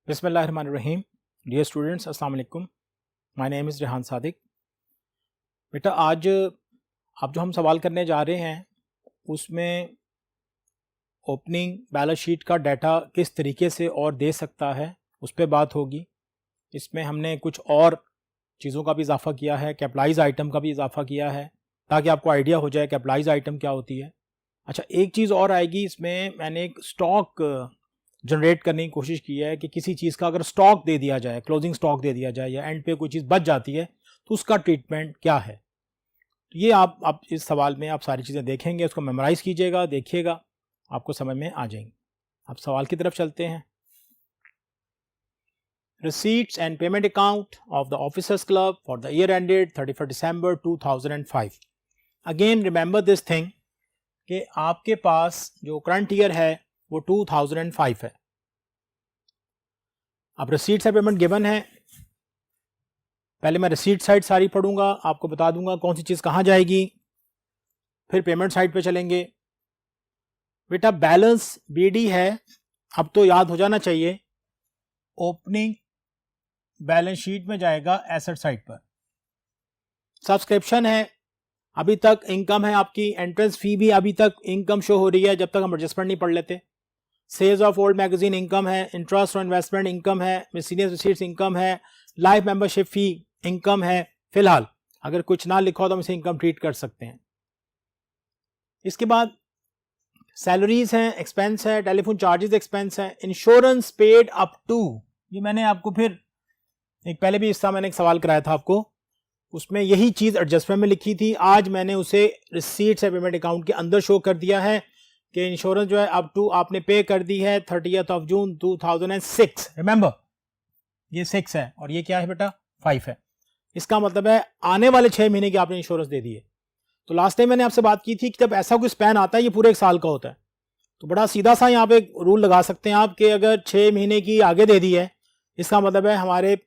बिस्मिल्लाहिर्रहमानिर्रहीम। Dear students, अस्सलाम वालेकुम। My name is Rehan Sadiq. बेटा, आज आप जो हम सवाल करने जा रहे हैं उसमें ओपनिंग बैलेंस शीट का डाटा किस तरीके से और दे सकता है उस पर बात होगी। इसमें हमने कुछ और चीज़ों का भी इजाफा किया है, कैपिटलाइज आइटम का भी इजाफा किया है ताकि आपको आइडिया हो जाए कैपिटलाइज आइटम क्या होती है। अच्छा, एक चीज़ और आएगी इसमें, मैंने एक स्टॉक जनरेट करने की कोशिश की है कि किसी चीज़ का अगर स्टॉक दे दिया जाए, क्लोजिंग स्टॉक दे दिया जाए या एंड पे कोई चीज़ बच जाती है तो उसका ट्रीटमेंट क्या है। तो ये आप इस सवाल में आप सारी चीज़ें देखेंगे, उसको मेमोराइज कीजिएगा, देखिएगा, आपको समझ में आ जाएंगी। अब सवाल की तरफ चलते हैं। Receipts and payment account of the Officers Club for the year ended 31st December 2005. Again remember this thing कि आपके पास जो करंट ईयर है वो 2005 है। अब रिसीट्स एंड पेमेंट गिवन है। पहले मैं रिसीट साइड सारी पढ़ूंगा, आपको बता दूंगा कौन सी चीज़ कहाँ जाएगी, फिर पेमेंट साइड पे चलेंगे। बेटा, बैलेंस बीडी है, अब तो याद हो जाना चाहिए। ओपनिंग बैलेंस शीट में जाएगा एसेट साइड पर। सब्सक्रिप्शन है, अभी तक इनकम है आपकी। एंट्रेंस फी भी अभी तक इनकम शो हो रही है जब तक हम एडजस्टमेंट नहीं पढ़ लेते। Sales of old magazine income है, इंटरेस्ट और इन्वेस्टमेंट इनकम है, मिसलेनियस रिसीट्स इनकम है, लाइफ मेंबरशिप फी इनकम है। फिलहाल अगर कुछ ना लिखा हो तो हम इसे इनकम ट्रीट कर सकते हैं। इसके बाद सैलरीज हैं, एक्सपेंस है, टेलीफोन चार्जेस एक्सपेंस है, इंश्योरेंस पेड अप टू। ये मैंने आपको फिर एक पहले भी इसका मैंने एक सवाल कराया था आपको, उसमें यही चीज़ एडजस्टमेंट में लिखी थी। आज मैंने उसे रिसीट्स एंड पेमेंट अकाउंट के अंदर शो कर दिया है कि इंश्योरेंस जो है अप टू आपने पे कर दी है 30 जून 2006। रिमेंबर, ये 6 है और ये क्या है बेटा, 5 है। इसका मतलब है आने वाले 6 महीने की आपने इंश्योरेंस दे दी है। तो लास्ट टाइम मैंने आपसे बात की थी कि जब ऐसा कोई स्पैन आता है ये पूरे 1 साल का होता है, तो बड़ा सीधा सा यहाँ पे रूल लगा सकते हैं आप कि अगर 6 महीने की आगे दे दी है, इसका मतलब है हमारे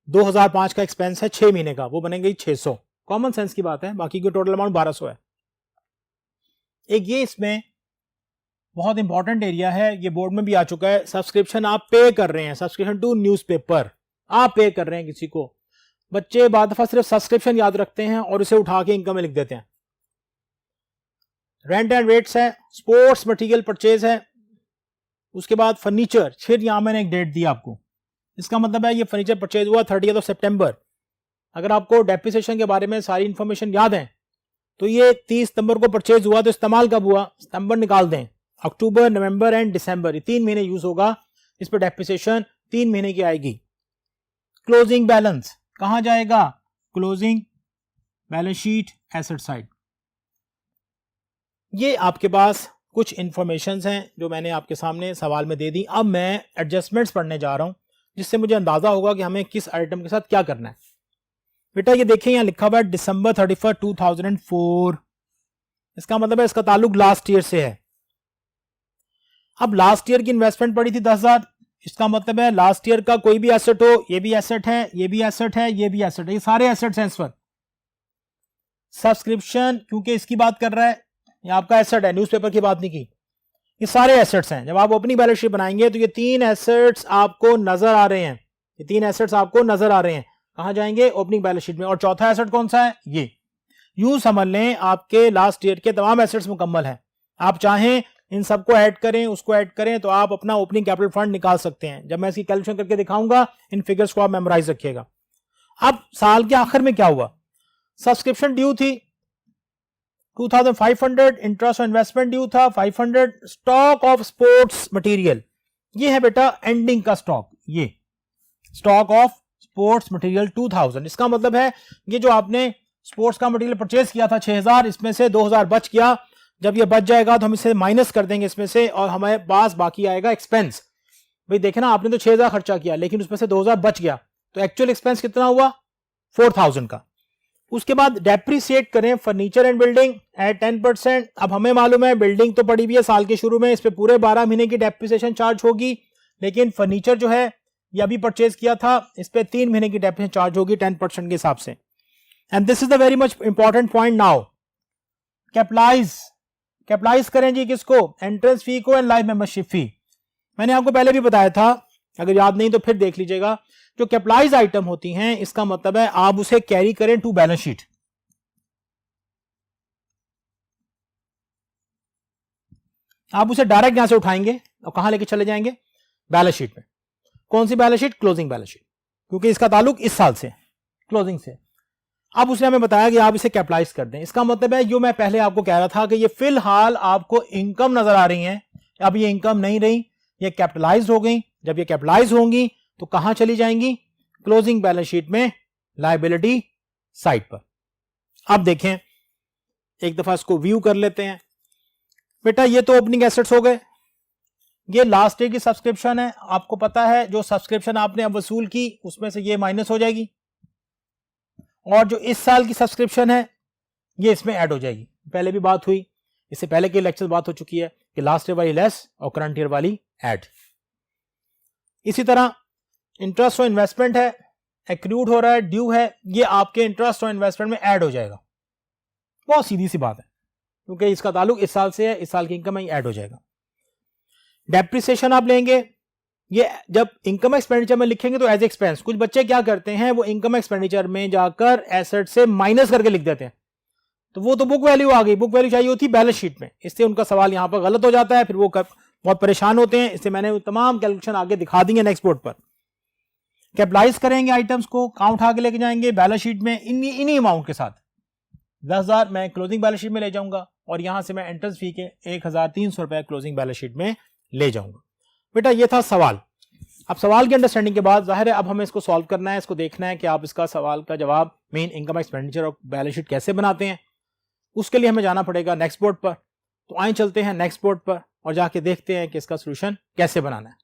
2005 का एक्सपेंस है 6 महीने का, वो बनेंगे 600। कॉमन सेंस की बात है, बाकी की टोटल अमाउंट 1200 है। एक ये इसमें बहुत इंपॉर्टेंट एरिया है, ये बोर्ड में भी आ चुका है। सब्सक्रिप्शन आप पे कर रहे हैं, सब्सक्रिप्शन टू न्यूज़पेपर आप पे कर रहे हैं किसी को। बच्चे बाद दफा सिर्फ सब्सक्रिप्शन याद रखते हैं और इसे उठा के इनकम में लिख देते हैं। रेंट एंड रेट्स है, स्पोर्ट्स मटेरियल परचेज है, उसके बाद फर्नीचर। फिर यहां मैंने एक डेट दी आपको, इसका मतलब है ये फर्नीचर परचेज हुआ 30 सितंबर। अगर आपको डेप्रिसिएशन के बारे में सारी इंफॉर्मेशन याद है तो ये 30 सितंबर को परचेज हुआ, तो इस्तेमाल कब हुआ, सितंबर निकाल दें। अक्टूबर, नवंबर एंड दिसंबर, ये 3 महीने यूज होगा। इस पर डेप्रिसिएशन 3 महीने की आएगी। क्लोजिंग बैलेंस कहां जाएगा, closing balance sheet asset side. ये आपके पास कुछ इंफॉर्मेशन हैं जो मैंने आपके सामने सवाल में दे दी। अब मैं एडजस्टमेंट्स पढ़ने जा रहा हूं जिससे मुझे अंदाजा होगा कि हमें किस आइटम के साथ क्या करना है। बेटा, ये देखिए यहाँ लिखा हुआ है December 31, 2004। इसका मतलब है इसका ताल्लुक लास्ट ईयर से है। अब लास्ट ईयर की इन्वेस्टमेंट पड़ी थी 10,000, इसका मतलब है लास्ट ईयर का कोई भी एसेट हो, ये भी एसेट है, ये भी एसेट है, ये भी एसेट है, ये सारे एसेट्स हैं इस पर। सब्सक्रिप्शन क्योंकि इसकी बात कर रहा है, ये आपका एसेट है, न्यूज़पेपर की बात नहीं की, ये सारे एसेट्स हैं। जब आप ओपनिंग बैलेंस शीट बनाएंगे तो ये 3 एसेट्स आपको नजर आ रहे हैं, ये 3 एसेट्स आपको नजर आ रहे हैं। कहां जाएंगे, ओपनिंग बैलेंस शीट में। और चौथा एसेट कौन सा है, ये। यूं समझ लें आपके लास्ट ईयर के तमाम एसेट्स मुकम्मल हैं। आप चाहें इन सबको ऐड करें, उसको ऐड करें, तो आप अपना ओपनिंग कैपिटल फंड निकाल सकते हैं। जब मैं इसकी कैलकुलेशन करके दिखाऊंगा, इन फिगर्स को आप मेमोराइज रखिएगा। अब साल के आखिर में क्या हुआ, सब्सक्रिप्शन ड्यू थी 2500, इंटरेस्ट और इन्वेस्टमेंट ड्यू था 500, स्टॉक ऑफ स्पोर्ट्स मटेरियल, ये है बेटा एंडिंग का स्टॉक, ये स्टॉक ऑफ स्पोर्ट्स मटेरियल 2000। इसका मतलब है ये जो आपने स्पोर्ट्स का मटेरियल परचेज किया था 6000, इसमें से 2000 बच गया। जब ये बच जाएगा तो हम इसे माइनस कर देंगे इसमें से और हमारे पास बाकी आएगा एक्सपेंस। भाई देखे ना, आपने तो 6000 खर्चा किया लेकिन उसमें से 2000 बच गया, तो एक्चुअल एक्सपेंस कितना हुआ, 4000 का। उसके बाद डेप्रिसिएट करें फर्नीचर एंड बिल्डिंग एट 10%। अब हमें मालूम है बिल्डिंग तो पड़ी हुई है साल के शुरू में, इस पे पूरे 12 महीने की डेप्रिसिएशन चार्ज होगी, लेकिन फर्नीचर जो है ये अभी परचेज किया था, इस पे 3 महीने की डेप्रिसिएशन चार्ज होगी 10% के हिसाब से। And this is the very much important point now. Capitalise करें जी किसको, एंट्रेंस फी को एंड लाइफ मेंबरशिप फी। मैंने आपको पहले भी बताया था अगर याद नहीं तो फिर देख लीजिएगा। जो कैपिटलाइज आइटम होती हैं इसका मतलब है आप उसे कैरी करें टू बैलेंस शीट। आप उसे डायरेक्ट यहां से उठाएंगे और कहां लेके चले जाएंगे, बैलेंस शीट में। कौन सी balance sheet, closing balance sheet, क्योंकि इसका ताल्लुक इस साल से, क्लोजिंग से। अब उसने हमें बताया कि आप इसे कैपिटलाइज कर दें। इसका मतलब है जो मैं पहले आपको कह रहा था कि ये फिलहाल आपको इनकम नजर आ रही है, अब ये इनकम नहीं रही, ये कैपिटलाइज हो गई। जब ये कैपिटलाइज होंगी तो कहां चली जाएंगी, क्लोजिंग बैलेंस शीट में लायबिलिटी साइड पर। अब देखें, एक दफा इसको व्यू कर लेते हैं। बेटा ये तो ओपनिंग एसेट्स हो गए, ये लास्ट ईयर की सब्सक्रिप्शन है। आपको पता है जो सब्सक्रिप्शन आपने अब वसूल की उसमें से ये माइनस हो जाएगी, और जो इस साल की सब्सक्रिप्शन है ये इसमें ऐड हो जाएगी। पहले भी बात हुई, इससे पहले के लेक्चर बात हो चुकी है कि लास्ट ईयर वाली लेस और करंट ईयर वाली ऐड। इसी तरह इंटरेस्ट और इन्वेस्टमेंट है, एक्रूड हो रहा है, ड्यू है, ये आपके इंटरेस्ट और इन्वेस्टमेंट में ऐड हो जाएगा। बहुत सीधी सी बात है, क्योंकि इसका ताल्लुक इस साल से है, इस साल की इनकम में ऐड हो जाएगा। डेप्रिसिएशन आप लेंगे, ये जब इनकम एक्सपेंडिचर में लिखेंगे तो एज एक्सपेंस। कुछ बच्चे क्या करते हैं, वो इनकम एक्सपेंडिचर में जाकर एसेट से माइनस करके लिख देते हैं, तो वो तो बुक वैल्यू आ गई, बुक वैल्यू चाहिए होती बैलेंस शीट में, इससे उनका सवाल यहां पर गलत हो जाता है, फिर वो बहुत परेशान होते हैं। इससे मैंने तमाम कैलकुलेशन आगे दिखा दी है नेक्स्ट बोर्ड पर। कैपिटलाइज करेंगे आइटम्स को, कहां उठा के लेके जाएंगे, बैलेंस शीट में इन्हीं अमाउंट के साथ। 10,000 मैं क्लोजिंग बैलेंस शीट में ले जाऊंगा और यहां से मैं एंट्रेंस फी के 1,300 रुपए क्लोजिंग बैलेंस शीट में ले जाऊंगा। बेटा ये था सवाल। अब सवाल की अंडरस्टैंडिंग के बाद जाहिर है अब हमें इसको सॉल्व करना है, इसको देखना है कि आप इसका सवाल का जवाब मेन इनकम एक्सपेंडिचर और बैलेंस शीट कैसे बनाते हैं। उसके लिए हमें जाना पड़ेगा नेक्स्ट बोर्ड पर। तो आइए चलते हैं नेक्स्ट बोर्ड पर और जाके देखते हैं कि इसका सोल्यूशन कैसे बनाना है।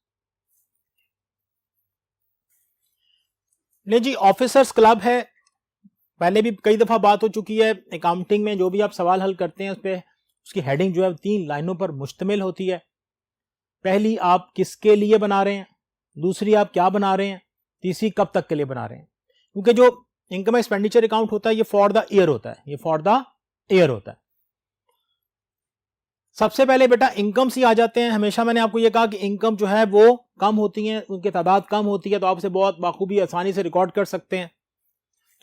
नहीं जी, ऑफिसर्स क्लब है, पहले भी कई दफा बात हो चुकी है। अकाउंटिंग में जो भी आप सवाल हल करते हैं उस पर उसकी हेडिंग जो है 3 लाइनों पर मुश्तमिल होती है। पहली, आप किसके लिए बना रहे हैं, दूसरी आप क्या बना रहे हैं, तीसरी कब तक के लिए बना रहे हैं। क्योंकि जो इनकम एक्सपेंडिचर अकाउंट होता है ये फॉर द ईयर होता है, ये फॉर द ईयर होता है। सबसे पहले बेटा इनकम से आ जाते हैं। हमेशा मैंने आपको ये कहा कि इनकम जो है वो कम होती है, उनकी तादाद कम होती है, तो आप इसे बहुत बाखूबी आसानी से रिकॉर्ड कर सकते हैं।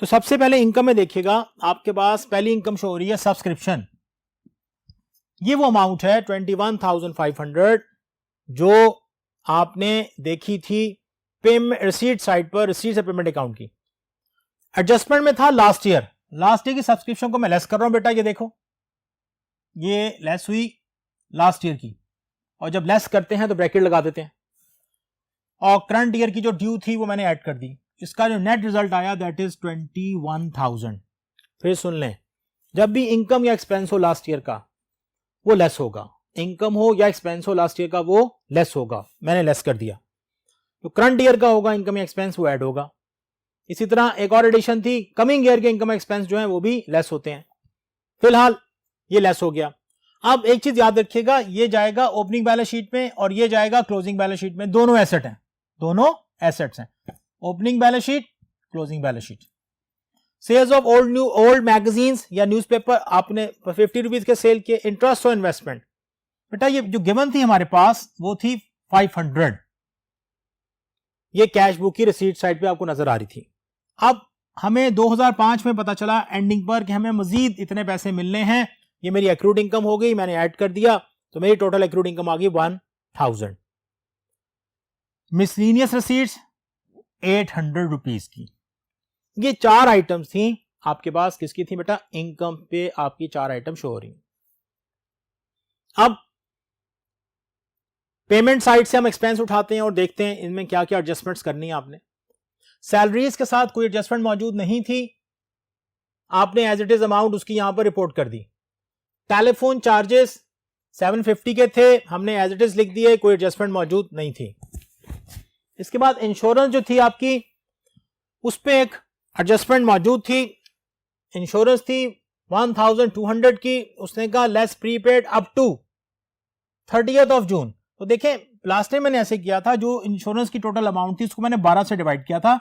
तो सबसे पहले इनकम में देखिएगा, आपके पास पहली इनकम शो हो रही है सब्सक्रिप्शन। ये वो अमाउंट है 21,500 जो आपने देखी थी पेमेंट रिसीट साइड पर, रिसीट से पेमेंट अकाउंट की। एडजस्टमेंट में था लास्ट ईयर की सब्सक्रिप्शन को मैं लेस कर रहा हूं बेटा, ये देखो ये लेस हुई लास्ट ईयर की, और जब लेस करते हैं तो ब्रैकेट लगा देते हैं, और करंट ईयर की जो ड्यू थी वो मैंने ऐड कर दी। इसका जो नेट रिजल्ट आया दैट इज 21,000। फिर सुन लें, जब भी इनकम या एक्सपेंस हो लास्ट ईयर का वो लेस होगा, इनकम हो या एक्सपेंस हो लास्ट ईयर का वो लेस होगा, मैंने लेस कर दिया। तो करंट ईयर का होगा इनकम या एक्सपेंस वो ऐड होगा। इसी तरह एक और एडिशन थी, कमिंग ईयर के इनकम एक्सपेंस जो है वो भी लेस होते हैं। फिलहाल ये लेस हो गया। अब एक चीज याद रखिएगा, ये जाएगा ओपनिंग बैलेंस शीट में और ये जाएगा क्लोजिंग बैलेंस शीट में। दोनों एसेट हैं, दोनों एसेट्स हैं, opening balance sheet, closing balance sheet. Sales of old magazines या न्यूज़पेपर आपने 50 रुपीज के सेल किए। इंटरेस्ट और इन्वेस्टमेंट, बेटा ये जो गिवन थी हमारे पास वो थी 500, ये कैश बुक की रिसीट साइड पे आपको नजर आ रही थी। अब हमें 2005 में पता चला एंडिंग पर कि हमें मजीद इतने पैसे मिलने हैं, ये मेरी एक्रूड इनकम हो गई, मैंने ऐड कर दिया, तो मेरी टोटल एक्रूड इनकम आ गई 1000। मिसलीनियस रिसीट्स 800 रुपीज की। ये 4 आइटम्स थी आपके पास, किसकी थी बेटा, इनकम पे आपकी 4 आइटम शो हो रही। अब पेमेंट साइड से हम एक्सपेंस उठाते हैं और देखते हैं इनमें क्या क्या एडजस्टमेंट्स करनी है आपने। सैलरीज के साथ कोई एडजस्टमेंट मौजूद नहीं थी, आपने एज इट इज अमाउंट उसकी यहां पर रिपोर्ट कर दी। टेलीफोन चार्जेस 750 के थे, हमने एज इट इज लिख दिए, कोई एडजस्टमेंट मौजूद नहीं थी। इसके बाद इंश्योरेंस जो थी आपकी, उस पर एक एडजस्टमेंट मौजूद थी। इंश्योरेंस थी 1200 की, उसने कहा less prepaid up to 30th June. तो देखें लास्ट टाइम मैंने ऐसे किया था, जो इंश्योरेंस की टोटल अमाउंट थी उसको मैंने 12 से डिवाइड किया था।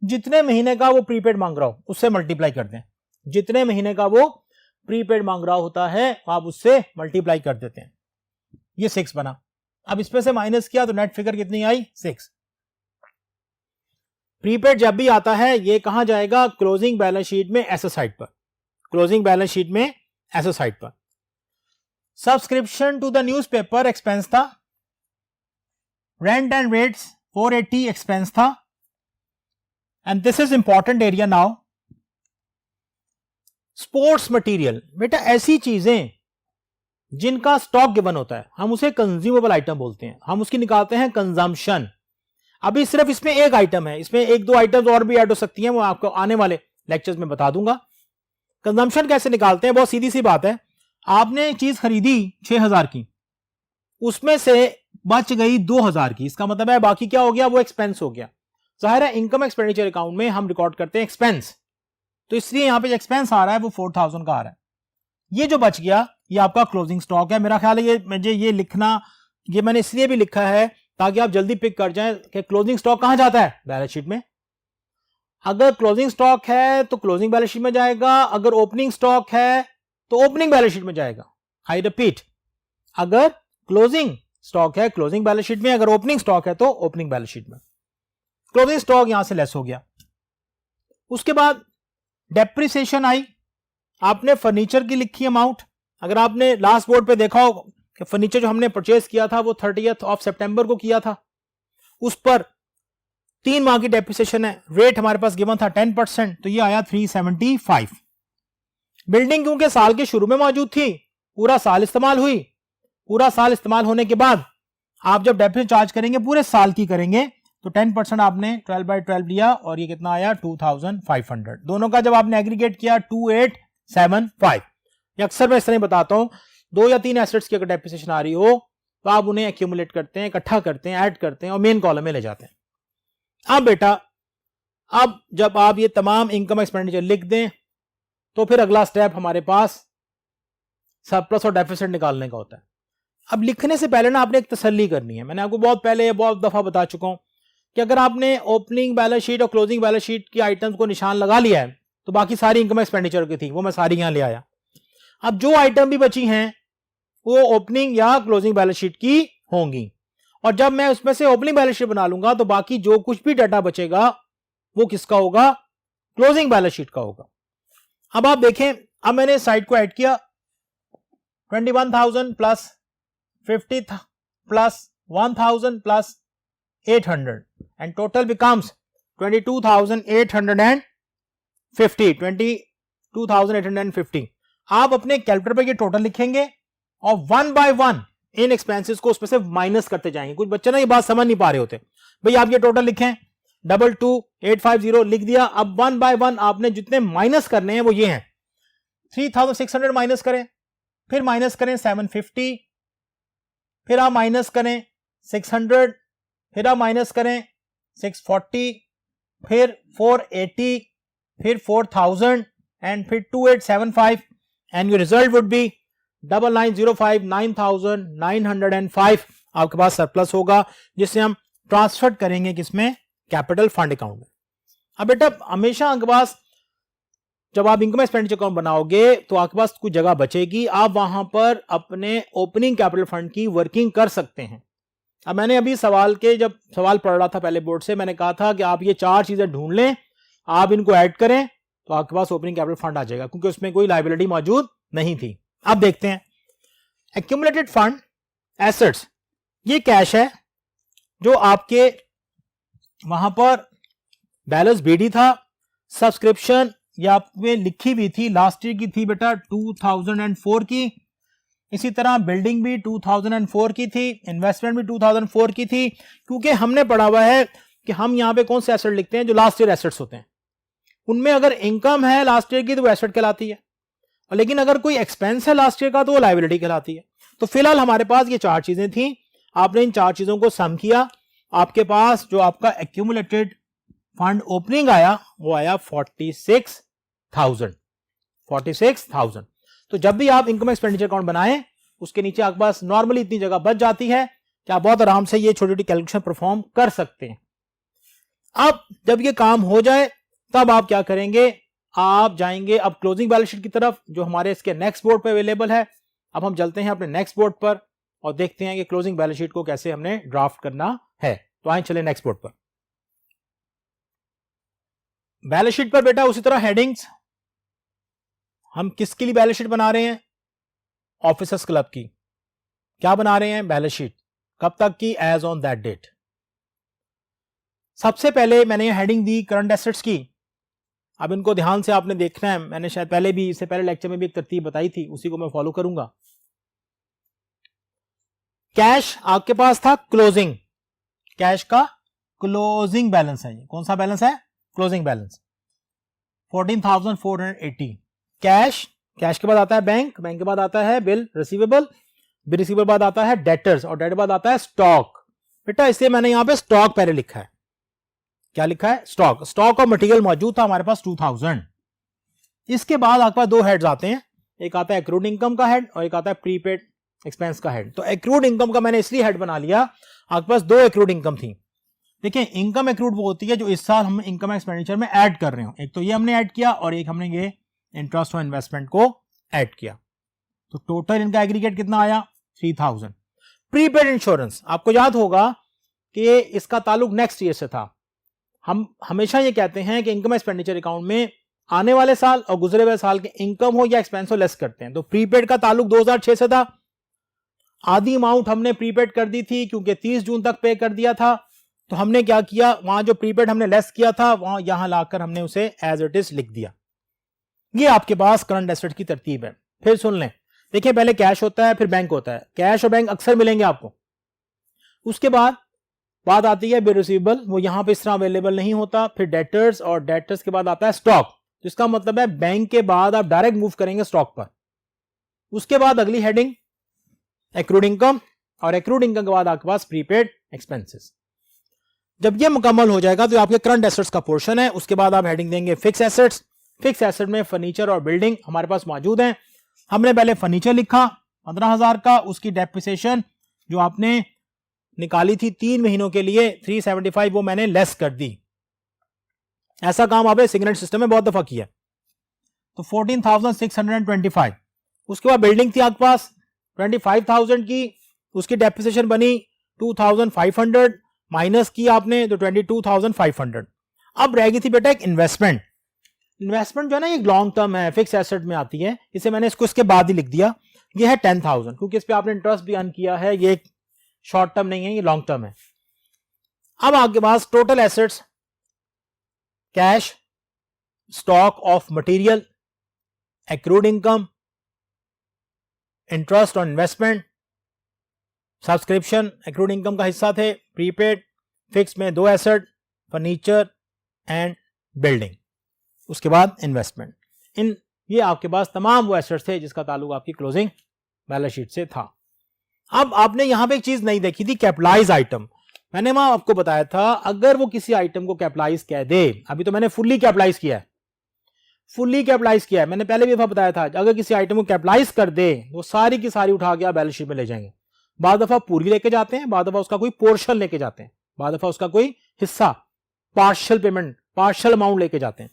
जितने महीने का वो प्रीपेड मांग रहा हो उससे मल्टीप्लाई कर दें, जितने महीने का वो प्रीपेड मांग रहा होता है आप उससे मल्टीप्लाई कर देते हैं। ये 6 बना। अब इसमें से माइनस किया तो नेट फिगर कितनी आई, 6। प्रीपेड जब भी आता है ये कहां जाएगा, क्लोजिंग बैलेंस शीट में एसेट साइड पर, क्लोजिंग बैलेंस शीट में एसेट साइड पर। Subscription to the newspaper expense था, रेंट एंड रेट्स 480 एक्सपेंस था, and this is important area now, sports material. बेटा ऐसी चीजें जिनका स्टॉक गिवन होता है हम उसे कंज्यूमेबल आइटम बोलते हैं, हम उसकी निकालते हैं कंजम्पशन। अभी सिर्फ इसमें एक आइटम है, इसमें एक दो आइटम्स और भी ऐड हो सकती हैं, वो आपको आने वाले लेक्चर्स में बता दूंगा। कंजम्पशन कैसे निकालते हैं, बहुत सीधी सी बात है। आपने चीज खरीदी 6000 की, उसमें से बच गई 2000 की, इसका मतलब है बाकी क्या हो गया, वो एक्सपेंस हो गया। जाहिर है इनकम एक्सपेंडिचर अकाउंट में हम रिकॉर्ड करते हैं एक्सपेंस, तो इसलिए यहां पे जो एक्सपेंस आ रहा है वो 4000 का आ रहा है। ये जो बच गया ये आपका क्लोजिंग स्टॉक है। मेरा ख्याल है ये मुझे ये लिखना, ये मैंने इसलिए भी लिखा है ताकि आप जल्दी पिक कर जाएं कि क्लोजिंग स्टॉक कहां जाता है, बैलेंस शीट में। अगर क्लोजिंग स्टॉक है तो क्लोजिंग बैलेंस शीट में जाएगा, अगर ओपनिंग स्टॉक है तो ओपनिंग बैलेंस शीट में जाएगा। आई रिपीट, अगर क्लोजिंग स्टॉक है क्लोजिंग बैलेंस शीट में, अगर ओपनिंग स्टॉक है तो ओपनिंग बैलेंस शीट में। क्लोजिंग स्टॉक यहां से लेस हो गया। उसके बाद डेप्रिसिएशन आई, आपने फर्नीचर की लिखी अमाउंट। अगर आपने लास्ट बोर्ड पे देखा हो कि फर्नीचर जो हमने परचेज किया था वो 30 सितंबर को किया था, उस पर 3 माह की डेप्रिसिएशन है, रेट हमारे पास गिवन था 10%, तो ये आया 375। बिल्डिंग क्योंकि साल के शुरू में मौजूद थी, पूरा साल इस्तेमाल हुई, पूरा साल इस्तेमाल होने के बाद आप जब डेप्रिसिएशन चार्ज करेंगे पूरे साल की करेंगे, तो 10% आपने 12/12 लिया और ये कितना आया 2500। दोनों का जब आपने एग्रीगेट किया 2875। ये अक्सर मैं इस तरह बताता हूं, 2 या 3 एसेट्स की अगर डेप्रिसिएशन आ रही हो तो आप उन्हें एक्यूमुलेट करते हैं, इकट्ठा करते हैं, ऐड करते हैं और मेन कॉलम में ले जाते हैं। अब बेटा अब जब आप ये तमाम इनकम एक्सपेंडिचर लिख दें तो फिर अगला स्टेप हमारे पास सरप्लस और डेफिसिट निकालने का होता है। अब लिखने से पहले ना आपने एक तसल्ली करनी है। मैंने आपको बहुत पहले बहुत दफा बता चुका हूं कि अगर आपने ओपनिंग बैलेंस शीट और क्लोजिंग बैलेंस शीट की आइटम्स को निशान लगा लिया है तो बाकी सारी इनकम एक्सपेंडिचर की थी वो मैं सारी यहां ले आया। अब जो आइटम भी बची हैं वो ओपनिंग या क्लोजिंग बैलेंस शीट की होंगी, और जब मैं उसमें से ओपनिंग बैलेंस शीट बना लूंगा तो बाकी जो कुछ भी डाटा बचेगा वो किसका होगा, क्लोजिंग बैलेंस शीट का होगा। अब आप देखें, अब मैंने साइड को ऐड किया 21,000 plus 50 plus 1,000 plus 800 and total becomes 22,850। आप अपने कैलकुलेटर पर ये टोटल लिखेंगे और 1 बाय 1 इन एक्सपेंसेस को उसमें से माइनस करते जाएंगे। कुछ बच्चे ना ये बात समझ नहीं पा रहे होते, भाई आप ये टोटल लिखें 22,850 लिख दिया। अब 1 बाय 1 आपने जितने माइनस करने हैं वो ये हैं, 3,600 माइनस करें, फिर माइनस करें 750, फिर आप माइनस करें 600, फिर आप माइनस करें 640, फिर 480, फिर 4000 एंड फिर 2875 and your result would be 9905 9905 आपके पास सरप्लस होगा, जिससे हम ट्रांसफर करेंगे किसमें, कैपिटल फंड अकाउंट में। अब बेटा हमेशा आपके पास जब आप इनकम एक्सपेंडिचर अकाउंट बनाओगे तो आपके पास कुछ जगह बचेगी, आप वहां पर अपने ओपनिंग कैपिटल फंड की वर्किंग कर सकते हैं। अब मैंने अभी जब सवाल पढ़ रहा था पहले बोर्ड से, मैंने कहा था कि आप ये 4 चीजें ढूंढ लें, आप इनको ऐड करें तो आपके पास ओपनिंग कैपिटल फंड आ जाएगा, क्योंकि उसमें कोई लायबिलिटी मौजूद नहीं थी। अब देखते हैं एक्यूमुलेटेड फंड एसेट्स, ये कैश है जो आपके वहां पर बैलेंस बीडी था, सब्सक्रिप्शन ये आप में लिखी हुई थी, लास्ट ईयर की थी बेटा 2004 की, इसी तरह बिल्डिंग भी 2004 की थी, इन्वेस्टमेंट भी 2004 की थी, क्योंकि हमने पढ़ा हुआ है कि हम यहां पे कौन से एसेट लिखते हैं, जो लास्ट ईयर एसेट्स होते हैं, उनमें अगर इनकम है लास्ट ईयर की तो वो एसेट कहलाती है, और लेकिन अगर कोई एक्सपेंस है लास्ट ईयर का तो वो लायबिलिटी कहलाती है। तो फिलहाल हमारे पास ये 4 चीजें थी, आपने इन 4 चीजों को सम किया, आपके पास जो आपका एक्यूमुलेटेड फंड ओपनिंग आया वो आया 46,000। तो जब भी आप इनकम एक्सपेंडिचर अकाउंट बनाएं उसके नीचे आपके पास नॉर्मली इतनी जगह बच जाती है कि आप बहुत आराम से ये छोटी छोटी कैलकुलेशन परफॉर्म कर सकते हैं। अब जब ये काम हो जाए तब आप क्या करेंगे, आप जाएंगे अब क्लोजिंग बैलेंस शीट की तरफ, जो हमारे इसके नेक्स्ट बोर्ड पे अवेलेबल है। अब हम चलते हैं अपने नेक्स्ट बोर्ड पर और देखते हैं कि क्लोजिंग बैलेंस शीट को कैसे हमने ड्राफ्ट करना है। तो आइए चले नेक्स्ट बोर्ड पर। बैलेंस शीट पर बेटा उसी तरह हेडिंग्स, हम किसके लिए बैलेंस शीट बना रहे हैं? ऑफिसर्स क्लब की। क्या बना रहे हैं? Balance sheet. कब तक की? As on that date. सबसे पहले मैंने ये हेडिंग दी करंट एसेट्स की। अब इनको ध्यान से आपने देखना है, मैंने शायद पहले भी, इससे पहले लेक्चर में भी एक तरतीब बताई थी, उसी को मैं फॉलो करूंगा। कैश आपके पास था क्लोजिंग, कैश का क्लोजिंग बैलेंस है। ये कौन सा बैलेंस है? Closing balance 14,480। कैश, कैश के बाद आता है बैंक, बैंक के बाद आता है बिल रिसीवेबल, बिल रिसीवेबल बाद आता है डेटर्स, और डेटर बाद आता है स्टॉक। बेटा इसलिए मैंने यहां पे स्टॉक पहले लिखा है। क्या लिखा है? स्टॉक। स्टॉक और मटेरियल मौजूद था हमारे पास 2000। इसके बाद आपके पास दो हेड्स आते हैं, एक आता है एक्रूड इनकम का हेड और एक आता है प्रीपेड एक्सपेंस का हेड। तो एक्रूड इनकम का मैंने इसलिए हेड बना लिया, आपके पास दो एक्रूड इनकम थी। देखिए इनकम एक्रूड वो होती है जो इस साल हम इनकम एक्सपेंडिचर में ऐड कर रहे हो। एक तो ये हमने ऐड किया और एक हमने ये इंटरेस्ट और इन्वेस्टमेंट को ऐड किया। तो टोटल इनका एग्रीगेट कितना आया? 3000। प्रीपेड इंश्योरेंस, आपको याद होगा कि इसका ताल्लुक नेक्स्ट ईयर से था। हम हमेशा ये कहते हैं कि इनकम एक्सपेंडिचर अकाउंट में आने वाले साल और गुजरे हुए साल के इनकम हो या एक्सपेंस हो लेस करते हैं। तो प्रीपेड का ताल्लुक 2006 से था। आधी अमाउंट हमने प्रीपेड कर दी थी क्योंकि 30 जून तक पे कर दिया था। तो हमने क्या किया, वहां जो प्रीपेड हमने लेस किया था वहां यहां लाकर हमने उसे एज इट इज लिख दिया। ये आपके पास करंट एसेट की तरतीब है। फिर सुन लें, देखिए पहले कैश होता है, फिर बैंक होता है। कैश और बैंक अक्सर मिलेंगे आपको। उसके बाद बात आती है बिल रिसीवेबल, वो यहां पे इस तरह अवेलेबल नहीं होता। फिर डेटर्स, और डेटर्स के बाद आता है स्टॉक। तो इसका मतलब है बैंक के बाद आप डायरेक्ट मूव करेंगे स्टॉक पर। उसके बाद अगली हेडिंग एक्रूड इनकम, और एक्रूड इनकम के बाद आपके पास प्रीपेड एक्सपेंसेस। जब ये मुकम्मल हो जाएगा तो आपके करंट एसेट्स का पोर्शन है। उसके बाद आप हेडिंग देंगे फिक्स एसेट्स। फिक्स एसेट में फर्नीचर और बिल्डिंग हमारे पास मौजूद हैं। हमने पहले फर्नीचर लिखा 15,000 का, उसकी डेप्रिसिएशन जो आपने निकाली थी 3 महीनों के लिए 375, वो मैंने लेस कर दी। ऐसा काम आपने सिग्नेट सिस्टम में बहुत दफा किया। तो 14,625। उसके बाद बिल्डिंग थी आपके पास 25,000 की, उसकी डेप्रिसिएशन बनी 2,500, माइनस की आपने तो 22,500। अब रह गई थी बेटा एक इन्वेस्टमेंट। इन्वेस्टमेंट जो है ना ये लॉन्ग टर्म है, फिक्स एसेट में आती है, इसे मैंने इसको इसके बाद ही लिख दिया। ये है 10,000 क्योंकि इस पे आपने इंटरेस्ट भी अर्न किया है। ये शॉर्ट टर्म नहीं है, ये लॉन्ग टर्म है। अब आपके पास total assets cash, stock of material, accrued income, interest on investment, subscription accrued income का हिस्सा थे, प्रीपेड, फिक्स में दो एसेट फर्नीचर एंड बिल्डिंग, उसके बाद इन्वेस्टमेंट। इन ये आपके पास तमाम वो एसेट्स थे जिसका ताल्लुक आपकी क्लोजिंग बैलेंस शीट से था। अब आपने यहां पे एक चीज नहीं देखी थी, कैपिटलाइज आइटम। मैंने वहां आपको बताया था अगर वो किसी आइटम को कैपिटलाइज कह दे, अभी तो मैंने फुल्ली कैपिटलाइज किया है, फुल्ली कैपिटलाइज किया है, मैंने पहले भी बताया था अगर किसी आइटम को कैपिटलाइज कर दे वो सारी की सारी उठा के बैलेंस शीट में ले जाएंगे। बाद दफा पूरी लेके जाते हैं, बाद दफा उसका कोई पोर्शन लेके जाते हैं, बाद दफा उसका कोई हिस्सा, पार्शियल पेमेंट, पार्शियल अमाउंट लेके जाते हैं।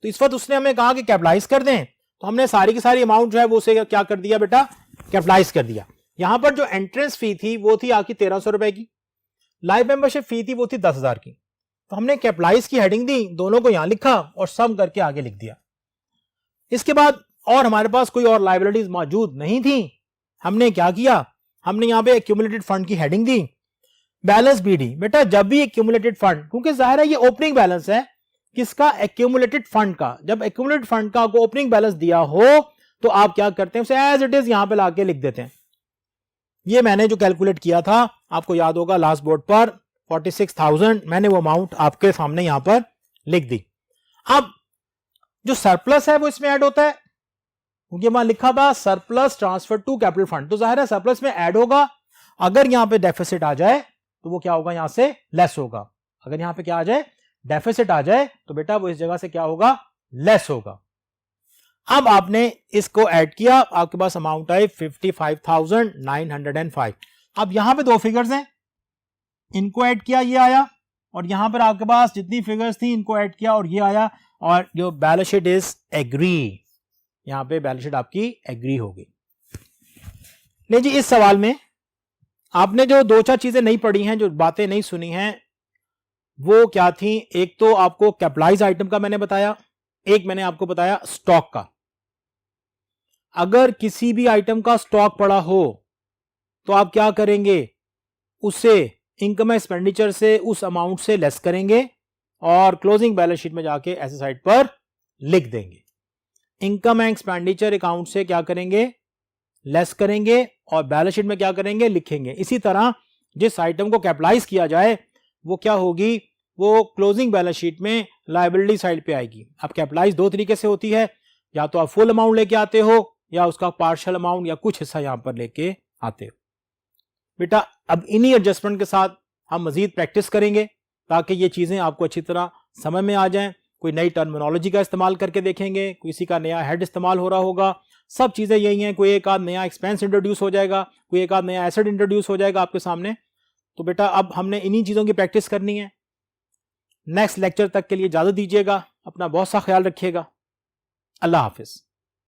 तो इस वक्त उसने हमें कहा कि कैपिटलाइज कर दें, तो हमने सारी की सारी अमाउंट जो है वो उसे क्या कर दिया बेटा, कैपिटलाइज कर दिया। यहां पर जो एंट्रेंस फी थी वो थी आपकी 1300 रुपए की, लाइफ मेंबरशिप फी थी वो थी 10,000 की। तो हमने कैपिटलाइज की हेडिंग दी, दोनों को यहां लिखा और सम करके आगे लिख दिया। इसके बाद और हमारे पास कोई और लायबिलिटीज मौजूद नहीं थी। हमने क्या किया, हमने यहां पे एक्यूमुलेटेड फंड की हेडिंग दी, बैलेंस बीडी। बेटा जब भी एक्यूमुलेटेड फंड, क्योंकि जाहिर है ये ओपनिंग बैलेंस है किसका, एक्यूमुलेटेड फंड का। जब एक्यूमुलेटेड फंड का आपको ओपनिंग बैलेंस दिया हो तो आप क्या करते हैं, उसे एज इट इज यहां पे लाके लिख देते हैं। ये मैंने जो कैलकुलेट किया था आपको याद होगा लास्ट बोर्ड पर 46,000, मैंने वो अमाउंट आपके सामने यहां पर लिख दी। अब जो सरप्लस है वो इसमें ऐड होता है क्योंकि वहां लिखा था surplus transfer to capital fund, तो जाहिर है सरप्लस में ऐड होगा। अगर यहां पे डेफिसिट आ जाए तो वो क्या होगा, यहां से लेस होगा। अगर यहां पे क्या आ जाए, डेफिसिट आ जाए, तो बेटा वो इस जगह से क्या होगा, लेस होगा। अब आपने इसको ऐड किया, आपके पास अमाउंट आई 55,905। अब यहां पे दो फिगर्स हैं, इनको ऐड किया ये आया, और यहां पर आपके पास जितनी फिगर्स थी इनको ऐड किया और ये आया, और जो बैलेंस शीट इज एग्री, यहां पे बैलेंस शीट आपकी एग्री होगी। नहीं जी, इस सवाल में आपने जो दो चार चीजें नहीं पढ़ी हैं, जो बातें नहीं सुनी हैं, वो क्या थी, एक तो आपको कैपिटलाइज आइटम का मैंने बताया, एक मैंने आपको बताया स्टॉक का। अगर किसी भी आइटम का स्टॉक पड़ा हो तो आप क्या करेंगे, उसे इनकम एक्सपेंडिचर से उस अमाउंट से लेस करेंगे और क्लोजिंग बैलेंस शीट में जाके ऐसे साइड पर लिख देंगे। इनकम एंड एक्सपेंडिचर अकाउंट से क्या करेंगे, लेस करेंगे और बैलेंस शीट में क्या करेंगे, लिखेंगे। इसी तरह जिस आइटम को कैपिटलाइज किया जाए वो क्या होगी, वो क्लोजिंग बैलेंस शीट में लायबिलिटी साइड पे आएगी। अब कैपिटलाइज दो तरीके से होती है, या तो आप फुल अमाउंट लेके आते हो या उसका पार्शियल अमाउंट या कुछ हिस्सा यहां पर लेके आते हो। बेटा अब इन्हीं एडजस्टमेंट के साथ हम मजीद प्रैक्टिस करेंगे ताकि ये चीजें आपको अच्छी तरह समझ में आ जाएं। कोई नई टर्मिनोलॉजी का इस्तेमाल करके देखेंगे, किसी का नया हेड इस्तेमाल हो रहा होगा, सब चीजें यही हैं। कोई एक आध नया एक्सपेंस इंट्रोड्यूस हो जाएगा, कोई एक आध नया एसेट इंट्रोड्यूस हो जाएगा आपके सामने। तो बेटा अब हमने इन्हीं चीजों की प्रैक्टिस करनी है। नेक्स्ट लेक्चर तक के लिए इजाजत दीजिएगा, अपना बहुत सा ख्याल रखिएगा। अल्लाह हाफिज।